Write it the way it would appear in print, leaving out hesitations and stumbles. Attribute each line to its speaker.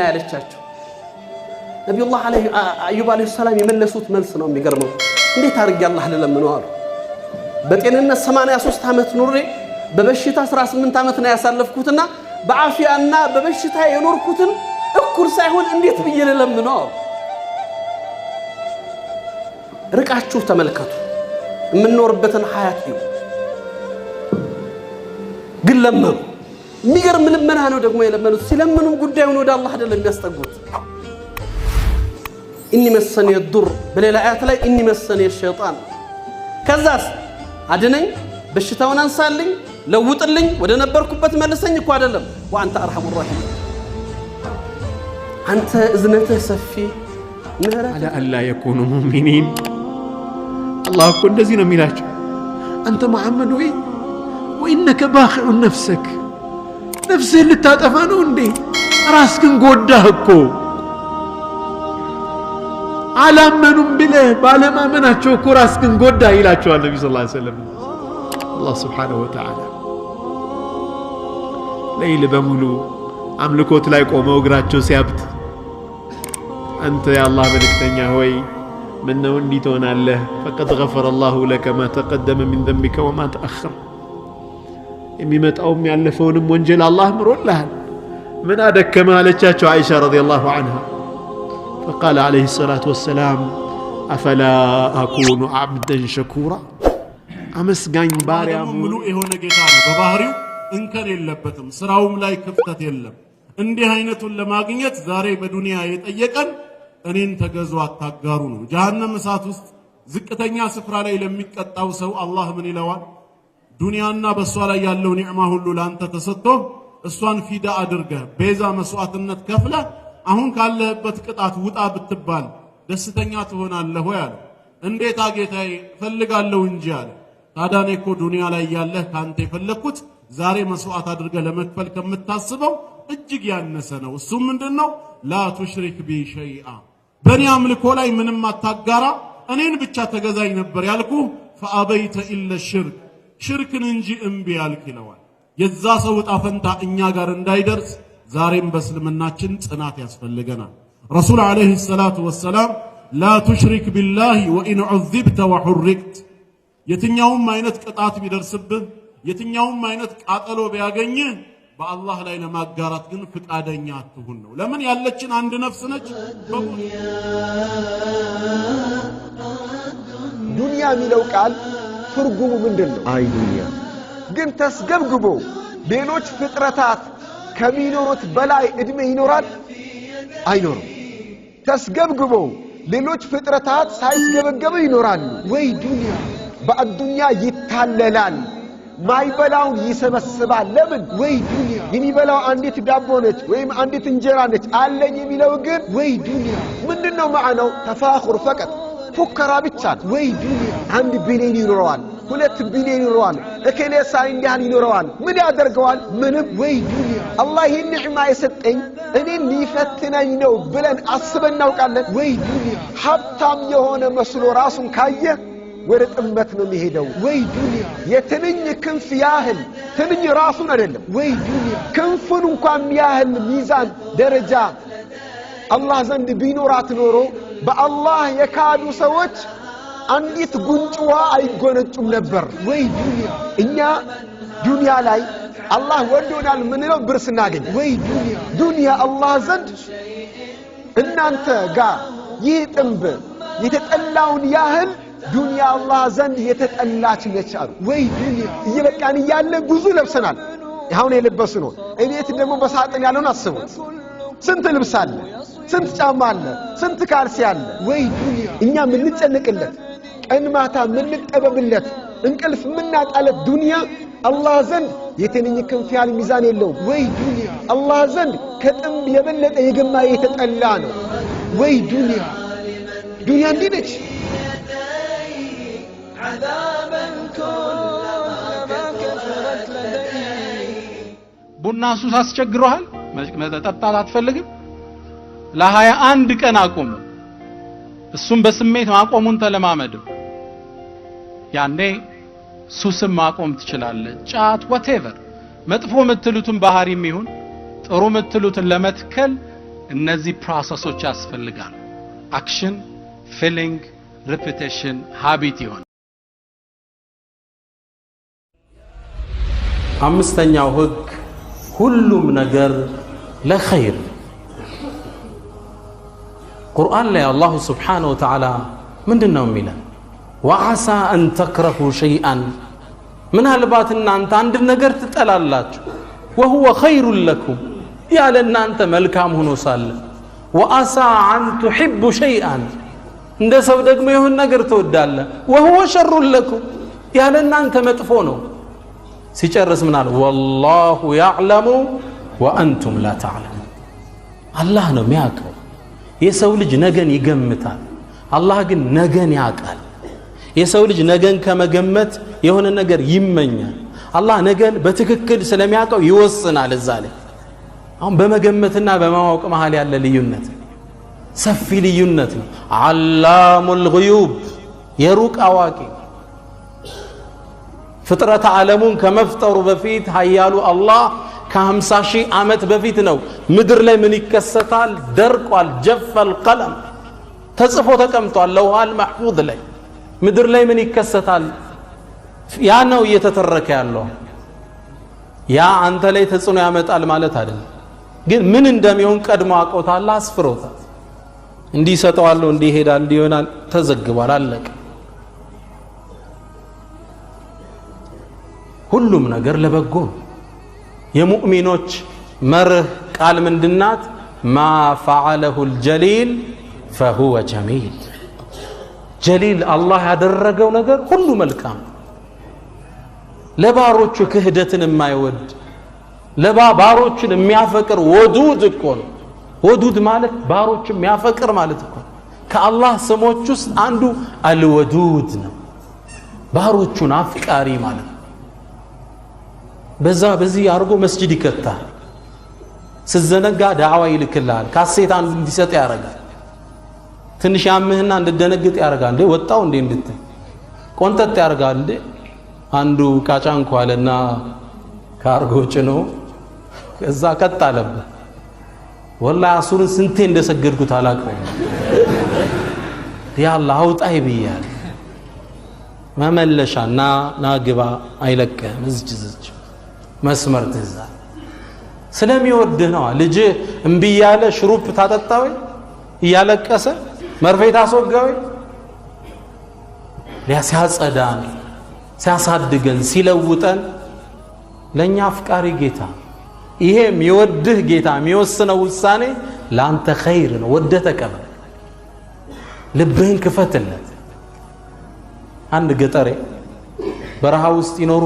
Speaker 1: ያለቻቸው ነብዩላህ አዩብ አለይሂ ሰላም የመለሱት መልስ ነው የሚገርመው እንዴት አድርጌ አላህ ልለምነው አሉ በጤንነት 83 ዓመት ኑሬ በበሽታ 18 ዓመት ነው ያሳለፍኩትና በአፊያና በበሽታ የኖርኩትን እኩል ሳይሆን እንዴት ብዬ ልለምነው አሉ ርቃችሁ ተመልከቱ የምንኖርበትን ሐያት ነው ግን ለመኑ የሚገርም ልመና ነው ደግሞ የለመኑት ሲለምኑም ጉዳዩን ወደ አላህ አይደለም የሚያስጠጉት ኢኒ መሰኒ الضر በሌላ አያት ላይ ኢኒ መሰኒ الشيطان ከዛስ አድነኝ በሽታውን አንሳልኝ ለውጥልኝ ወደ ነበርኩበት መልሰኝ እኮ አይደለም ወአንተ አርሐሙ الراحمين አንተ እዝነትህ ሰፊ ምህረት
Speaker 2: على الا يكونوا مؤمنين الله እኮ እንደዚህ ነው የሚላቸው አንተ መሐመድ ወይ وانك باخع نفسك نفسህ ልታጠፋ ነው እንዴ ራስህን ጎዳህ እኮ አላመኑም ብለህ ባለማመናቸው እኮ ራስህን ጎዳህ ይላቸዋል ነብዩ ሰለላሁ ዐለይሂ ወሰለም الله سبحانه وتعالى ليل በሙሉ አምልኮት ላይ ቆመው እግራቸው ሲያብጥ አንተ ያ አላህ መልእክተኛ ሆይ ምን ነው እንዲህ ትሆናለህ فقد غفر الله لك ما تقدم من ذنبك وما تأخر የሚመጣውም ያለፈውንም ወንጀል አላህ ምሮልሃል ምን አደከመ አለቻቸው አይሻ ረዲየላሁ عنها فقال عليه الصلاة والسلام أفلا أكون عبدا شكورا አመስጋኝ ባሪያ
Speaker 3: ሙሉ የሆነ ጌታ ነው በባህሪው እንከን የለበትም ስራውም ላይ ክፍተት የለም እንዲህ አይነቱን ለማግኘት ዛሬ በዱንያ የጠየቀን እኔን ተገዙ አታጋሩ ነው ጀሃነም እሳት ውስጥ ዝቅተኛ ስፍራ ላይ ለሚቀጣው ሰው አላህ ምን ይለዋል ዱንያና በሷ ላይ ያለው ኒዕማ ሁሉ ላንተ ተሰጥቶ እሷን ፊዳ አድርገህ ቤዛ መስዋዕትነት ከፍለ አሁን ካለህበት ቅጣት ውጣ ብትባል ደስተኛ ትሆናለህ ወይ አለ እንዴት ጌታዬ ፈልጋለሁ እንጂ አለ ታዲያ እኔ እኮ ዱንያ ላይ ያለህ ካንተ የፈለኩት ዛሬ መስዋዕት አድርገህ ለመክፈል ከምታስበው እጅግ ያነሰ ነው እሱ ምንድነው ላ ቱሽሪክ ቢ ሸይአ በእኔ አምልኮ ላይ ምንም አታጋራ እኔን ብቻ ተገዛኝ ነበር ያልኩ ፈአበይተ ኢለ ሽርክ ሽርክን እንጂ እምቢ ያልክ ይለዋል የዛ ሰው ዕጣ ፈንታ እኛ ጋር እንዳይደርስ ዛሬም በእስልምናችን ጽናት ያስፈልገናል ረሱል አለይሂ ሰላቱ ወሰላም ላ ቱሽሪክ ቢላሂ ወኢን ዑዚብተ ወሑሪቅት የትኛውም አይነት ቅጣት ቢደርስብህ የትኛውም አይነት ቃጠሎ ቢያገኝህ በአላህ ላይ ለማጋራት ግን ፍቃደኛ አትሁን ነው ለምን ያለችን አንድ ነፍስ ነች
Speaker 4: ዱንያ የሚለው ቃል ትርጉሙ ምንድነው አይ ዱንያ ግን ተስገብግቦ ሌሎች ፍጥረታት ከሚኖሩት በላይ እድሜ ይኖራል አይኖርም ተስገብግቦ ሌሎች ፍጥረታት ሳይስገበገቡ ይኖራሉ ወይ ዱንያ በአዱንያ ይታለላል ማይበላውን ይሰበስባል ለምን ወይ ዱንያ የሚበላው አንዲት ዳቦ ነች ወይም አንዲት እንጀራ ነች አለኝ የሚለው ግን ወይ ዱንያ ምንድነው ማዕናው ተፋኹር ፈቀጥ ፉከራ ብቻ ወይ ዱንያ 1 ቢሊዮን ይኖረዋል 2 ቢሊዮን ይኖረዋል እከሌሳ እንዲያን ይኖረዋል ምን ያደርገዋል ምንም ወይ ዱንያ አላህ ይህን ኒዕማ የሰጠኝ እኔን ሊፈትነኝ ነው ብለን አስበን እናውቃለን ወይ ዱንያ ሀብታም የሆነ መስሎ ራሱን ካየ ወደ ጥመት ነው የሚሄደው ወይ ዱንያ የትንኝ ክንፍ ያህል ትንኝ ራሱን አይደለም ወይ ዱንያ ክንፉን እንኳን ያህል ሚዛን ደረጃ አላህ ዘንድ ቢኖራት ኖሮ በአላህ የካዱ ሰዎች አንዲት ጉንጭዋ አይጎነጩም ነበር ወይ ዱንያ እኛ ዱንያ ላይ አላህ ወዶናል ምንለው ብር ስናገኝ ወይ ዱንያ አላህ ዘንድ እናንተ ጋር ይጥምብ የተጠላውን ያህል ዱንያ አላህ ዘንድ የተጠላች ነች አሉ ወይ ዱንያ እየበቃን ያለ ብዙ ለብሰናል አሁን የለበሱ ነው እቤት ደግሞ በሳጥን ያለውን አስቡት ስንት ልብስ አለ ስንት ጫማ አለ ስንት ካልሲ አለ ወይ ዱንያ እኛ ምን ልጨነቅለት ቀን ማታ ምን ልጠበብለት እንቅልፍ ምናጣለት ዱንያ አላህ ዘንድ የትንኝ ክንፍ ያህል ሚዛን የለውም ወይ ዱንያ አላህ ዘንድ ከጥንብ የበለጠ የገማ የተጠላ ነው ወይ ዱንያ ዱንያ እንዲህ ነች
Speaker 5: ቡና ሱስ አስቸግሮሃል መጠጣት አትፈልግም ለ21 ቀን አቁም እሱም በስሜት ማቆሙን ተለማመደው ያኔ ሱስም ማቆም ትችላለህ ጫት whatever መጥፎ ምትሉትን ባህሪም ይሁን ጥሩ ምትሉትን ለመትከል እነዚህ ፕሮሰሶች ያስፈልጋሉ። አክሽን፣ ፊሊንግ፣ ሪፒቲሽን፣ ሃቢት ይሆን።
Speaker 1: አምስተኛው ህግ ሁሉም ነገር ለኸይር። ቁርአን ላይ አላሁ ስብሓነሁ ወተዓላ ምንድነው የሚለን? ወዓሳ አን ተክረሁ ሸይአን፣ ምናልባት እናንተ አንድ ነገር ትጠላላችሁ፣ ወሁወ ኸይሩን ለኩም፣ ያለ እናንተ መልካም ሆኖ ሳለ፣ ወዓሳ አን ቱሒቡ ሸይአን፣ እንደ ሰው ደግሞ የሆነ ነገር ትወዳለህ፣ ወሁወ ሸሩን ለኩም፣ ያለ እናንተ መጥፎ ነው። ሲጨርስ ምን አለ? ወላሁ ያዕለሙ ወአንቱም ላ ተዕለሙን። አላህ ነው የሚያውቀው። የሰው ልጅ ነገን ይገምታል፣ አላህ ግን ነገን ያውቃል። የሰው ልጅ ነገን ከመገመት የሆነ ነገር ይመኛል። አላህ ነገን በትክክል ስለሚያውቀው ይወስናል። እዛ ላይ አሁን በመገመትና በማወቅ መሃል ያለ ልዩነት ሰፊ ልዩነት ነው። ዓላሙል ጉዩብ፣ የሩቅ አዋቂ፣ ፍጥረት ዓለሙን ከመፍጠሩ በፊት ኃያሉ አላህ ከ50 ሺህ ዓመት በፊት ነው ምድር ላይ ምን ይከሰታል ደርቋል። ጀፈል ቀለም ተጽፎ ተቀምጧል ለውሃል መሕፉዝ ላይ ምድር ላይ ምን ይከሰታል ያ ነው እየተተረከ ያለው። ያ አንተ ላይ ተጽዕኖ ያመጣል ማለት አይደለም፣ ግን ምን እንደሚሆን ቀድሞ አውቆታል፣ አስፍሮታል። እንዲህ ሰጠዋለሁ፣ እንዲህ ይሄዳል፣ እንዲህ ይሆናል፣ ተዘግቧል፣ አለቀ። ሁሉም ነገር ለበጎ። የሙእሚኖች መርህ ቃል ምንድናት? ማ ፈዓለሁ አልጀሊል ፈሁወ ጀሚል። ጀሊል አላህ ያደረገው ነገር ሁሉ መልካም። ለባሮቹ ክህደትን የማይወድ ለባሮቹን የሚያፈቅር ወዱድ እኮ ነው። ወዱድ ማለት ባሮቹ የሚያፈቅር ማለት እኮ። ከአላህ ስሞች ውስጥ አንዱ አልወዱድ ነው፣ ባሮቹን አፍቃሪ ማለት ነው። በዚህ አርጎ መስጂድ ይከታል፣ ስዘነጋ ዳዕዋ ይልክልሃል፣ ካሴት አንዱ እንዲሰጥ ያደርጋል፣ ትንሽ ያምህና እንድደነግጥ ያደርጋል። እንዴ ወጣው እንዴ እንድትል ቆንጠጥ ያደርጋል። እንዴ አንዱ ቃጫንኩ አለና ካርጎ ጭኖ ከዛ ቀጥ አለበት። ወላሂ አሱርን ስንቴ እንደሰገድኩት አላውቀውም። ያ አላህ አውጣይ ብያለሁ። መመለሻና ናግባ አይለቅህም። እዝጅ መስመር ትይዛለህ። ስለሚወድህ ነው። ልጅ እምቢ ያለ ሽሩፕ ታጠጣው እያለቀሰ መርፌ ታስወጋው ሲያጸዳን ሲያሳድገን ሲለውጠን ለኛ አፍቃሪ ጌታ። ይሄ የሚወድህ ጌታ የሚወስነው ውሳኔ ለአንተ ኸይር ነው። ወደህ ተቀበል፣ ልብህን ክፈትለት። አንድ ገጠሬ በረሃ ውስጥ ይኖሩ